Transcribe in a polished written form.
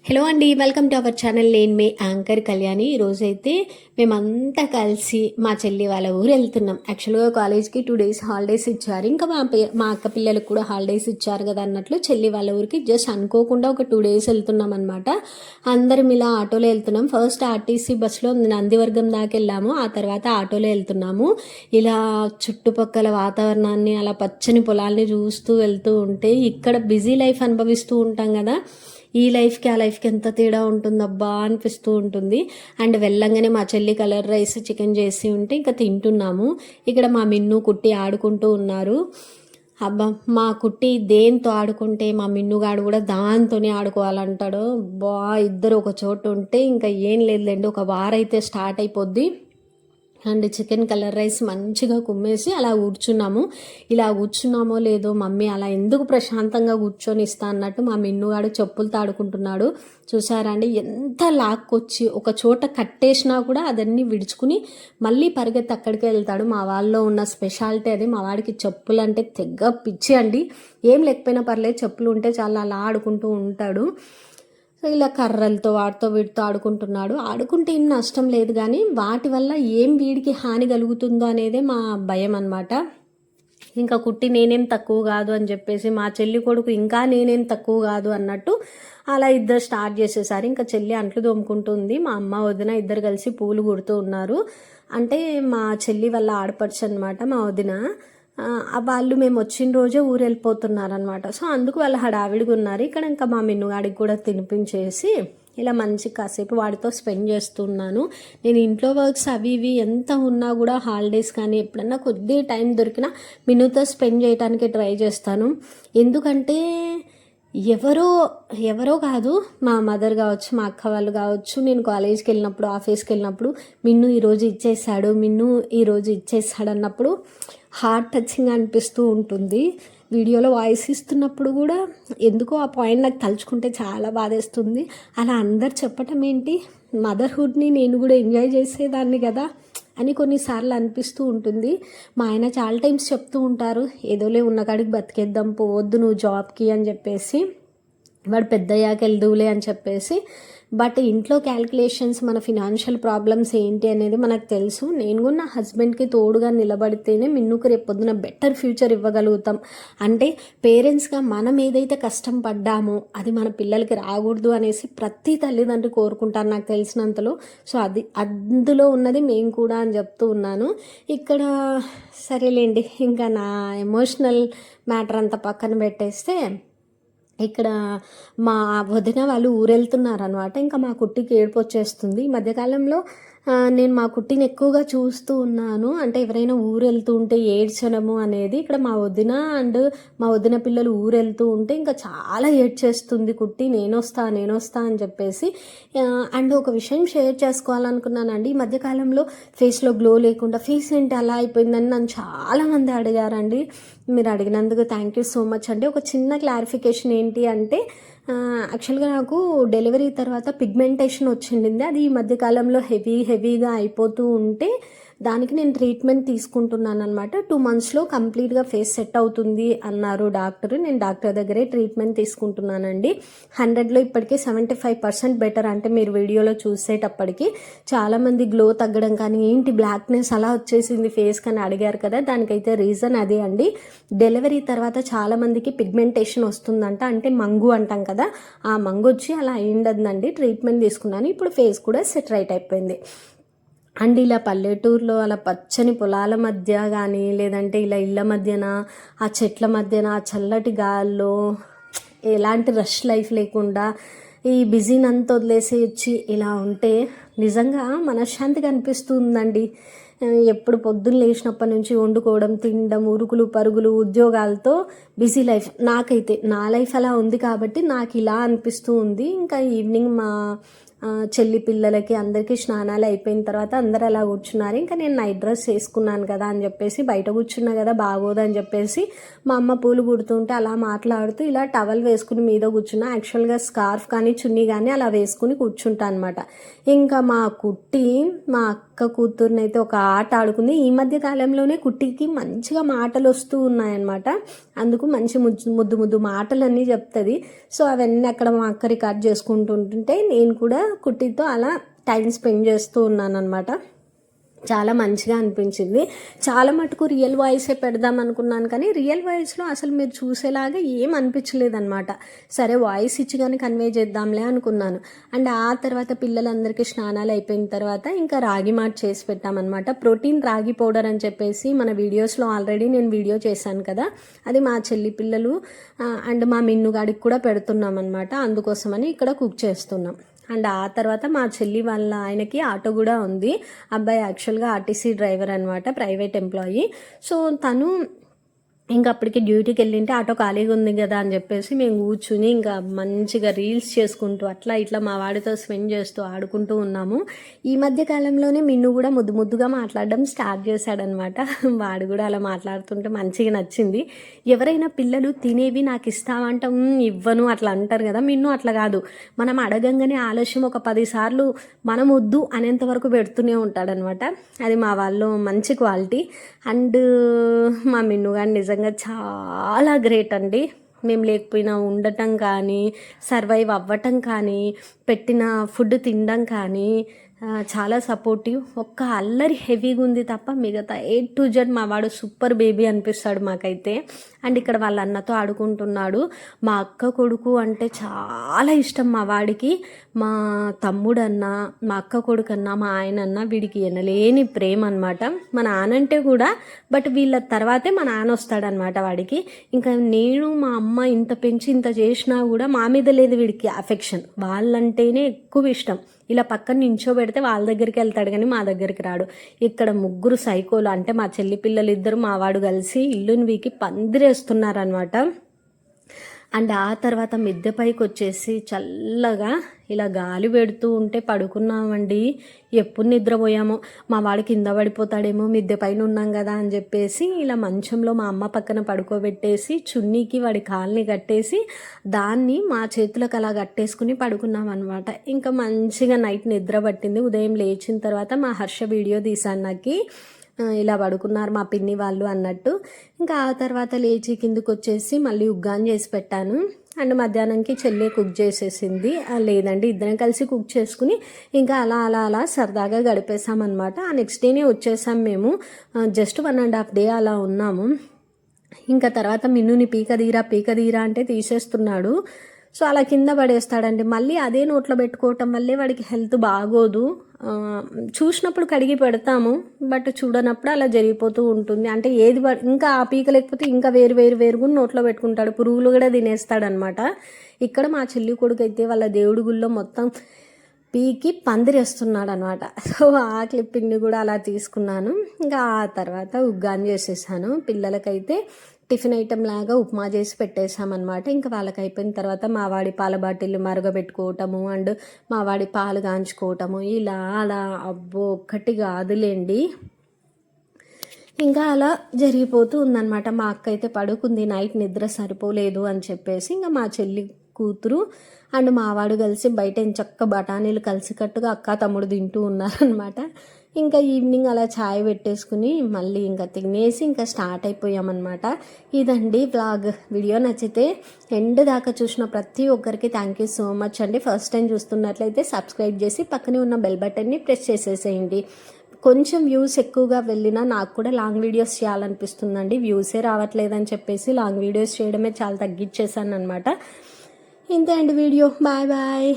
Hello అండి, welcome to our channel. నేను మీ anchor Kalyani. ఈరోజైతే మేమంతా కలిసి మా చెల్లి వాళ్ళ ఊరు వెళ్తున్నాం. యాక్చువల్గా కాలేజ్కి 2 days హాలిడేస్ ఇచ్చారు. ఇంకా మా అక్క పిల్లలకు కూడా హాలిడేస్ ఇచ్చారు కదా అన్నట్లు చెల్లి వాళ్ళ ఊరికి జస్ట్ అనుకోకుండా ఒక 2 days వెళ్తున్నాం అనమాట. అందరం ఇలా ఆటోలో వెళ్తున్నాం. ఫస్ట్ ఆర్టీసీ బస్సులో నందివర్గం దాకా వెళ్ళాము, ఆ తర్వాత ఆటోలో వెళ్తున్నాము. ఇలా చుట్టుపక్కల వాతావరణాన్ని, అలా పచ్చని పొలాల్ని చూస్తూ వెళ్తూ ఉంటే ఇక్కడ బిజీ లైఫ్ అనుభవిస్తూ ఉంటాం కదా, ఈ లైఫ్కి ఆ లైఫ్కి ఎంత తేడా ఉంటుందబ్బా అనిపిస్తూ ఉంటుంది. అండ్ వెళ్ళంగానే మా చెల్లి కలర్ రైస్ చికెన్ చేసి ఉంటే ఇంకా తింటున్నాము. ఇక్కడ మా మిన్ను కుట్టి ఆడుకుంటూ ఉన్నారు. అబ్బా, మా కుట్టి దేంతో ఆడుకుంటే మా మిన్నుగాడు కూడా దాంతోనే ఆడుకోవాలంటాడు. ఇద్దరు ఒక చోటు ఉంటే ఇంకా ఏం లేదులేండి, ఒక వారైతే స్టార్ట్ అయిపోద్ది. అండ్ చికెన్ కలర్ రైస్ మంచిగా కుమ్మేసి అలా కూర్చున్నాము. ఇలా కూర్చున్నామో లేదో మమ్మీ అలా ఎందుకు ప్రశాంతంగా కూర్చొని ఇస్తా అన్నట్టు మా మిన్నుగాడు చెప్పులతో ఆడుకుంటున్నాడు. చూసారా అండి, ఎంత లాక్కొచ్చి ఒక చోట కట్టేసినా కూడా అదన్నీ విడుచుకుని మళ్ళీ పరిగెత్తి అక్కడికే వెళ్తాడు. మా వాళ్ళలో ఉన్న స్పెషాలిటీ అది. మా వాడికి చెప్పులు అంటే తెగ పిచ్చి అండి. ఏం లేకపోయినా పర్లేదు, చెప్పులు ఉంటే చాలా అలా ఆడుకుంటూ ఉంటాడు. సో ఇలా కర్రలతో వాటితో వీటితో ఆడుకుంటున్నాడు. ఆడుకుంటే ఏం నష్టం లేదు, కానీ వాటి వల్ల ఏం వీడికి హాని కలుగుతుందో అనేదే మా భయం అన్నమాట. ఇంకా కుట్టి నేనేం తక్కువ కాదు అని చెప్పేసి మా చెల్లి కొడుకు ఇంకా నేనేం తక్కువ కాదు అన్నట్టు అలా ఇద్దరు స్టార్ట్ చేసేసారు. ఇంకా చెల్లి అంట్లు తోముకుంటుంది, మా అమ్మ వదిన ఇద్దరు కలిసి పూలు కుడుతూ ఉన్నారు. అంటే మా చెల్లి వాళ్ళ ఆడపడుచు అనమాట మా వదిన. వాళ్ళు మేము వచ్చిన రోజే ఊరు వెళ్ళిపోతున్నారనమాట. సో అందుకు వాళ్ళు హడావిడిగా ఉన్నారు. ఇక్కడ ఇంకా మా మిన్నుగాడికి కూడా తినిపించేసి ఇలా మంచి కాసేపు వాడితో స్పెండ్ చేస్తున్నాను. నేను ఇంట్లో వర్క్స్ అవి ఇవి ఎంత ఉన్నా కూడా హాలిడేస్ కానీ ఎప్పుడన్నా కొద్ది టైం దొరికినా మిన్నుతో స్పెండ్ చేయడానికి ట్రై చేస్తాను. ఎందుకంటే ఎవరో కాదు, మా మదర్ కావచ్చు, మా అక్క వాళ్ళు కావచ్చు, నేను కాలేజ్కి వెళ్ళినప్పుడు, ఆఫీస్కి వెళ్ళినప్పుడు మిన్ను ఈరోజు ఇచ్చేసాడు, మిన్ను ఈరోజు ఇచ్చేసాడు అన్నప్పుడు హార్ట్ టచింగ్ అనిపిస్తూ ఉంటుంది. వీడియోలో వాయిస్ ఇస్తున్నప్పుడు కూడా ఎందుకో ఆ పాయింట్ నాకు తలుచుకుంటే చాలా బాధేస్తుంది. అలా అందరు చెప్పటం ఏంటి, మదర్హుడ్ని నేను కూడా ఎంజాయ్ చేసేదాన్ని కదా అని కొన్నిసార్లు అనిపిస్తూ ఉంటుంది. మా ఆయన చాలా టైమ్స్ చెప్తూ ఉంటారు, ఏదోలే ఉన్నకాడికి బతికేద్దాం, పోవద్దు నువ్వు జాబ్కి అని చెప్పేసి, వాడు పెద్దయ్యాక వెళ్దువులే అని చెప్పేసి. బట్ ఇంట్లో క్యాల్కులేషన్స్, మన ఫినాన్షియల్ ప్రాబ్లమ్స్ ఏంటి అనేది మనకు తెలుసు. నేను కూడా నా హస్బెండ్కి తోడుగా నిలబడితేనే మిన్నుకు రేపొద్దున బెటర్ ఫ్యూచర్ ఇవ్వగలుగుతాం. అంటే పేరెంట్స్గా మనం ఏదైతే కష్టం పడ్డామో అది మన పిల్లలకి రాకూడదు అనేసి ప్రతి తల్లిదండ్రులు కోరుకుంటారు నాకు తెలిసినంతలో. సో అందులో ఉన్నది మేము కూడా అని చెప్తూ ఉన్నాను. ఇక్కడ సరేలేండి, ఇంకా నా ఎమోషనల్ మ్యాటర్ అంతా పక్కన పెట్టేస్తే, ఇక్కడ మా వదిన వాళ్ళు ఊరెళ్తున్నారనమాట. ఇంకా మా కుట్టికి ఏడుపు వచ్చేస్తుంది. ఈ మధ్యకాలంలో నేను మా కుట్టిని ఎక్కువగా చూస్తూ ఉన్నాను. అంటే ఎవరైనా ఊరెళ్తూ ఉంటే ఏడ్చడము అనేది. ఇక్కడ మా వదిన అండ్ మా వదిన పిల్లలు ఊరెళ్తూ ఉంటే ఇంకా చాలా ఏడ్చేస్తుంది కుట్టి, నేను వస్తా అని చెప్పేసి. అండ్ ఒక విషయం షేర్ చేసుకోవాలనుకున్నానండి. ఈ మధ్యకాలంలో ఫేస్లో గ్లో లేకుండా ఫేస్ ఏంటి అలా అయిపోయిందని నన్ను చాలామంది అడిగారండి. మీరు అడిగినందుకు థ్యాంక్ యూ సో మచ్ అండి. ఒక చిన్న క్లారిఫికేషన్ ఏంటి అంటే, యాక్చువల్గా నాకు డెలివరీ తర్వాత పిగ్మెంటేషన్ వచ్చింది. అది ఈ మధ్యకాలంలో హెవీగా అయిపోతూ ఉంటే దానికి నేను ట్రీట్మెంట్ తీసుకుంటున్నాను అనమాట. 2 monthsలో కంప్లీట్గా ఫేస్ సెట్ అవుతుంది అన్నారు డాక్టర్. నేను డాక్టర్ దగ్గరే ట్రీట్మెంట్ తీసుకుంటున్నానండి. 100లో ఇప్పటికే 75% బెటర్. అంటే మీరు వీడియోలో చూసేటప్పటికి చాలామంది గ్లో తగ్గడం కానీ, ఏంటి బ్లాక్నెస్ అలా వచ్చేసింది ఫేస్ కానీ అడిగారు కదా, దానికైతే రీజన్ అదే అండి. డెలివరీ తర్వాత చాలామందికి పిగ్మెంటేషన్ వస్తుందంట, అంటే మంగు అంటాం కదా, ఆ మంగు వచ్చి అలా అయిందండి. ట్రీట్మెంట్ తీసుకున్నాను, ఇప్పుడు ఫేస్ కూడా సెట్ రైట్ అయిపోయింది. అండ్ ఇలా పల్లెటూరులో అలా పచ్చని పొలాల మధ్య కానీ, లేదంటే ఇలా ఇళ్ళ మధ్యన, ఆ చెట్ల మధ్యన, ఆ చల్లటి గాల్లో, ఎలాంటి రష్ లైఫ్ లేకుండా ఈ బిజీనంతా వదిలేసి వచ్చి ఇలా ఉంటే నిజంగా మనశ్శాంతిగా అనిపిస్తుందండి. ఎప్పుడు పొద్దున్న లేచినప్పటి నుంచి వండుకోవడం, తినడం, ఉరుకులు పరుగులు, ఉద్యోగాలతో బిజీ లైఫ్. నాకైతే నా లైఫ్ అలా ఉంది కాబట్టి నాకు ఇలా అనిపిస్తూ ఉంది. ఇంకా ఈవినింగ్ మా చెల్లి పిల్లలకి అందరికీ స్నానాలు అయిపోయిన తర్వాత అందరు అలా కూర్చున్నారు. ఇంకా నేను నైట్ డ్రెస్ వేసుకున్నాను కదా అని చెప్పేసి, బయట కూర్చున్నా కదా బాగోదని చెప్పేసి మా అమ్మ పూలు కుడుతుంటే అలా మాట్లాడుతూ ఇలా టవల్ వేసుకుని మీద కూర్చున్నా. యాక్చువల్గా స్కార్ఫ్ కానీ చున్నీ కానీ అలా వేసుకుని కూర్చుంటా అనమాట. ఇంకా మా కుట్టి, మా అక్క, అక్క కూతుర్ని అయితే ఒక ఆట ఆడుకుంది. ఈ మధ్య కాలంలోనే కుట్టికి మంచిగా మాటలు వస్తూ ఉన్నాయన్నమాట. అందుకు మంచి ముద్దు ముద్దు మాటలన్నీ చెప్తుంది. సో అవన్నీ అక్కడ మా అక్క రికార్డ్ చేసుకుంటుంటే నేను కూడా కుట్టితో అలా టైం స్పెండ్ చేస్తూ ఉన్నాను అనమాట. చాలా మంచిగా అనిపించింది. చాలా మటుకు రియల్ వాయిసే పెడదాం అనుకున్నాను, కానీ రియల్ వాయిస్లో అసలు మీరు చూసేలాగా ఏం అనిపించలేదన్నమాట. సరే వాయిస్ ఇచ్చి కానీ కన్వే చేద్దాంలే అనుకున్నాను. అండ్ ఆ తర్వాత పిల్లలందరికీ స్నానాలు అయిపోయిన తర్వాత ఇంకా రాగి మాట్ చేసి పెట్టామన్నమాట. ప్రోటీన్ రాగి పౌడర్ అని చెప్పేసి మన వీడియోస్లో ఆల్రెడీ నేను వీడియో చేశాను కదా, అది మా చెల్లి పిల్లలు అండ్ మా మిన్నుగాడికి కూడా పెడుతున్నాం అనమాట. అందుకోసమని ఇక్కడ కుక్ చేస్తున్నాం. అండ్ ఆ తర్వాత మా చెల్లి వాళ్ళ ఆయనకి ఆటో కూడా ఉంది. అబ్బాయి యాక్చువల్గా ఆర్టీసీ డ్రైవర్ అనమాట, ప్రైవేట్ ఎంప్లాయీ. సో తను ఇంకా అప్పటికి డ్యూటీకి వెళ్ళింటే ఆటో ఖాళీగా ఉంది కదా అని చెప్పేసి మేము కూర్చుని ఇంకా మంచిగా రీల్స్ చేసుకుంటూ అట్లా ఇట్లా మా వాడితో స్పెండ్ చేస్తూ ఆడుకుంటూ ఉన్నాము. ఈ మధ్య కాలంలోనే మిన్ను కూడా ముద్దుగా మాట్లాడడం స్టార్ట్ చేశాడనమాట. వాడు కూడా అలా మాట్లాడుతుంటే మంచిగా నచ్చింది. ఎవరైనా పిల్లలు తినేవి నాకు ఇస్తామంట ఇవ్వను అట్లా అంటారు కదా, మిన్ను అట్లా కాదు. మనం అడగంగానే ఆలస్యం ఒక 10 సార్లు మనం వద్దు అనేంత వరకు పెడుతూనే ఉంటాడనమాట. అది మా వాళ్ళు మంచి క్వాలిటీ. అండ్ మా మిన్ను గారు నిజంగా చాలా గ్రేట్ అండి. మేము లేకపోయినా ఉండటం కానీ, సర్వైవ్ అవ్వటం కానీ, పెట్టిన ఫుడ్ తినడం కానీ చాలా సపోర్టివ్. ఒక్క అల్లరి హెవీగా ఉంది తప్ప మిగతా A to Z మా వాడు సూపర్ బేబీ అనిపిస్తాడు మాకైతే. అండ్ ఇక్కడ వాళ్ళ అన్నతో ఆడుకుంటున్నాడు. మా అక్క కొడుకు అంటే చాలా ఇష్టం మా వాడికి. మా తమ్ముడన్నా, మా అక్క కొడుకన్నా, మా ఆయనన్నా వీడికి ఎనలేని ప్రేమ అనమాట. మా నానంటే కూడా, బట్ వీళ్ళ తర్వాతే మా నాన్న వస్తాడనమాట వాడికి. ఇంకా నేను మా అమ్మ ఇంత పెంచి ఇంత చేసినా కూడా మా మీద లేదు వీడికి అఫెక్షన్. వాళ్ళంటేనే ఎక్కువ ఇష్టం. ఇలా పక్కన నించోబెడితే వాళ్ళ దగ్గరికి వెళ్తాడు కానీ మా దగ్గరికి రాడు. ఇక్కడ 3 సైకోలు అంటే మా చెల్లి పిల్లలు 2 మా వాడు కలిసి ఇల్లుని వీకి పందిరేస్తున్నారనమాట. అండ్ ఆ తర్వాత మిద్దె పైకి వచ్చేసి చల్లగా ఇలా గాలి పెడుతూ ఉంటే పడుకున్నామండి. ఎప్పుడు నిద్రపోయామో. మా వాడు కింద పడిపోతాడేమో మిద్దె పైన ఉన్నాం కదా అని చెప్పేసి ఇలా మంచంలో మా అమ్మ పక్కన పడుకోబెట్టేసి చున్నీకి వాడి కాల్ని కట్టేసి దాన్ని మా చేతులకు అలా కట్టేసుకుని పడుకున్నాం అనమాట. ఇంకా మంచిగా నైట్ నిద్ర పట్టింది. ఉదయం లేచిన తర్వాత మా హర్ష వీడియో తీసాను నాకు, ఇలా పడుకున్నారు మా పిన్ని వాళ్ళు అన్నట్టు. ఇంకా ఆ తర్వాత లేచి కిందకు వచ్చేసి మళ్ళీ ఉగ్గాని చేసి పెట్టాను. అండ్ మధ్యాహ్నంకి చెల్లి కుక్ చేసేసింది. లేదండి, ఇద్దరం కలిసి కుక్ చేసుకుని ఇంకా అలా సరదాగా గడిపేసామన్నమాట. ఆ నెక్స్ట్ డేనే వచ్చేసాం మేము. జస్ట్ 1.5 డే అలా ఉన్నాము. ఇంకా తర్వాత మిన్నుని పీకదీరా అంటే తీసేస్తున్నాడు. సో అలా కింద పడేస్తాడండి. మళ్ళీ అదే నోట్లో పెట్టుకోవటం వల్లే వాడికి హెల్త్ బాగోదు. చూసినప్పుడు కడిగి పెడతాము, బట్ చూడనప్పుడు అలా జరిగిపోతూ ఉంటుంది. అంటే ఏది ఇంకా ఆ పీక లేకపోతే ఇంకా వేరుగా నోట్లో పెట్టుకుంటాడు. పురుగులు కూడా తినేస్తాడనమాట. ఇక్కడ మా చెల్లి కొడుకు అయితే వాళ్ళ దేవుడి గుళ్ళో మొత్తం పీకి పందిరేస్తున్నాడు అనమాట. సో ఆ క్లిప్పింగ్ని కూడా అలా తీసుకున్నాను. ఇంకా ఆ తర్వాత ఉగ్గాని చేసేసాను. పిల్లలకైతే టిఫిన్ ఐటెం లాగా ఉప్మా చేసి పెట్టేసామన్నమాట. ఇంకా వాళ్ళకి అయిపోయిన తర్వాత మా వాడి పాల బాటిల్ మరగబెట్టుకోవటము అండ్ మా వాడి పాలు కాంచుకోవటము ఇలా అలా అబ్బో ఒక్కటి కాదులేండి, ఇంకా అలా జరిగిపోతూ ఉందన్నమాట. మా అక్క అయితే పడుకుంది, నైట్ నిద్ర సరిపోలేదు అని చెప్పేసి. ఇంకా మా చెల్లి కూతురు అండ్ మావాడు కలిసి బయట ఎంచక్క బఠానీలు కలిసికట్టుగా అక్క తమ్ముడు తింటూ ఉన్నారనమాట. ఇంకా ఈవినింగ్ అలా ఛాయ్ పెట్టేసుకుని మళ్ళీ ఇంకా తినేసి ఇంకా స్టార్ట్ అయిపోయామన్నమాట. ఇదండి వ్లాగ్. వీడియో నచ్చితే ఎండ్ దాకా చూసిన ప్రతి ఒక్కరికి థ్యాంక్ యూ సో మచ్ అండి. ఫస్ట్ టైం చూస్తున్నట్లయితే సబ్స్క్రైబ్ చేసి పక్కనే ఉన్న బెల్ బటన్ని ప్రెస్ చేసేసేయండి. కొంచెం వ్యూస్ ఎక్కువగా వెళ్ళినా నాకు కూడా లాంగ్ వీడియోస్ చేయాలనిపిస్తుందండి. వ్యూసే రావట్లేదని చెప్పేసి లాంగ్ వీడియోస్ చేయడమే చాలా తగ్గించేసాను అనమాట. ఇంతే అండి వీడియో. బాయ్.